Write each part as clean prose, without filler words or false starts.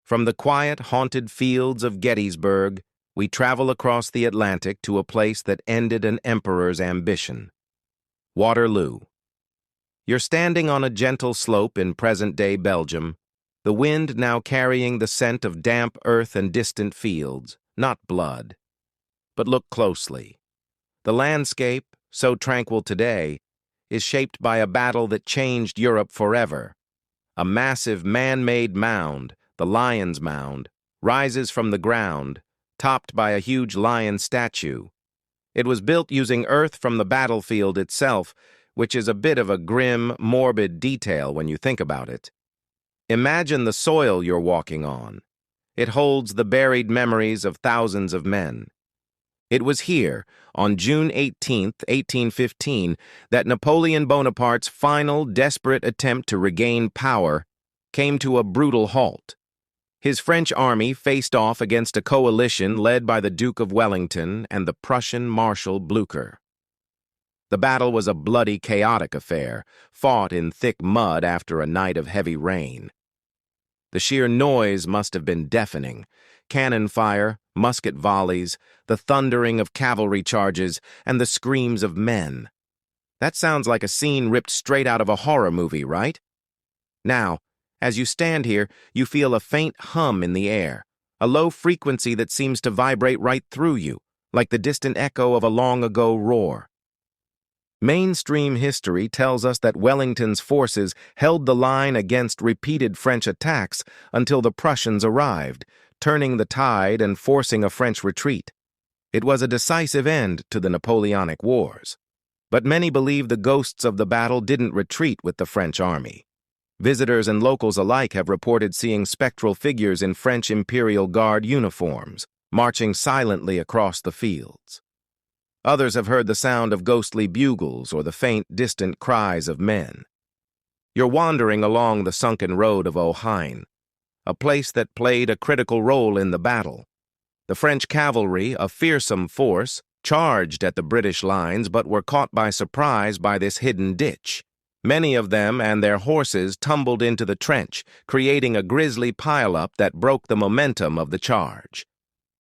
From the quiet, haunted fields of Gettysburg, we travel across the Atlantic to a place that ended an emperor's ambition. Waterloo. You're standing on a gentle slope in present-day Belgium, the wind now carrying the scent of damp earth and distant fields, not blood. But look closely. The landscape, so tranquil today, is shaped by a battle that changed Europe forever. A massive man-made mound, the Lion's Mound, rises from the ground, topped by a huge lion statue. It was built using earth from the battlefield itself, which is a bit of a grim, morbid detail when you think about it. Imagine the soil you're walking on. It holds the buried memories of thousands of men. It was here, on June 18, 1815, that Napoleon Bonaparte's final, desperate attempt to regain power came to a brutal halt. His French army faced off against a coalition led by the Duke of Wellington and the Prussian Marshal Blucher. The battle was a bloody, chaotic affair, fought in thick mud after a night of heavy rain. The sheer noise must have been deafening. Cannon fire, musket volleys, the thundering of cavalry charges, and the screams of men. That sounds like a scene ripped straight out of a horror movie, right? Now, as you stand here, you feel a faint hum in the air, a low frequency that seems to vibrate right through you, like the distant echo of a long-ago roar. Mainstream history tells us that Wellington's forces held the line against repeated French attacks until the Prussians arrived, turning the tide and forcing a French retreat. It was a decisive end to the Napoleonic Wars. But many believe the ghosts of the battle didn't retreat with the French army. Visitors and locals alike have reported seeing spectral figures in French Imperial Guard uniforms, marching silently across the fields. Others have heard the sound of ghostly bugles or the faint, distant cries of men. You're wandering along the sunken road of Ohain, a place that played a critical role in the battle. The French cavalry, a fearsome force, charged at the British lines but were caught by surprise by this hidden ditch. Many of them and their horses tumbled into the trench, creating a grisly pileup that broke the momentum of the charge.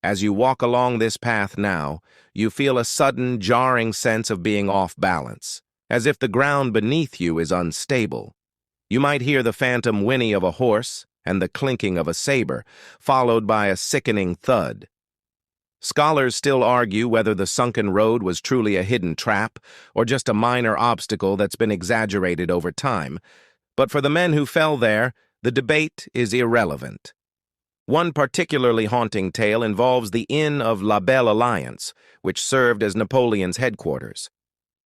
As you walk along this path now, you feel a sudden, jarring sense of being off balance, as if the ground beneath you is unstable. You might hear the phantom whinny of a horse and the clinking of a saber, followed by a sickening thud. Scholars still argue whether the sunken road was truly a hidden trap or just a minor obstacle that's been exaggerated over time, but for the men who fell there, the debate is irrelevant. One particularly haunting tale involves the Inn of La Belle Alliance, which served as Napoleon's headquarters.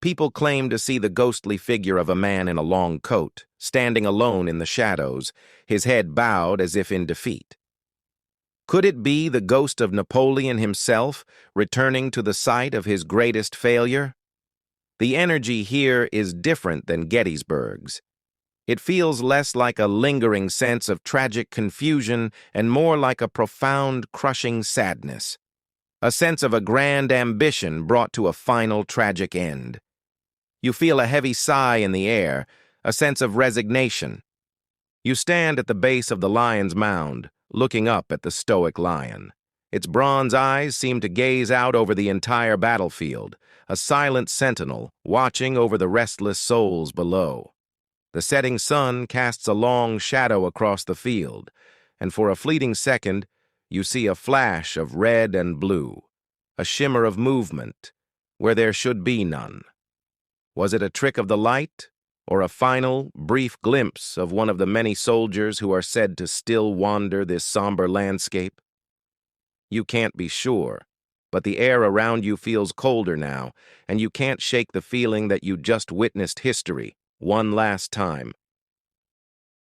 People claim to see the ghostly figure of a man in a long coat, standing alone in the shadows, his head bowed as if in defeat. Could it be the ghost of Napoleon himself, returning to the site of his greatest failure? The energy here is different than Gettysburg's. It feels less like a lingering sense of tragic confusion and more like a profound, crushing sadness. A sense of a grand ambition brought to a final tragic end. You feel a heavy sigh in the air, a sense of resignation. You stand at the base of the Lion's Mound, looking up at the stoic lion. Its bronze eyes seem to gaze out over the entire battlefield, a silent sentinel watching over the restless souls below. The setting sun casts a long shadow across the field, and for a fleeting second, you see a flash of red and blue, a shimmer of movement where there should be none. Was it a trick of the light, or a final, brief glimpse of one of the many soldiers who are said to still wander this somber landscape? You can't be sure, but the air around you feels colder now, and you can't shake the feeling that you just witnessed history, one last time,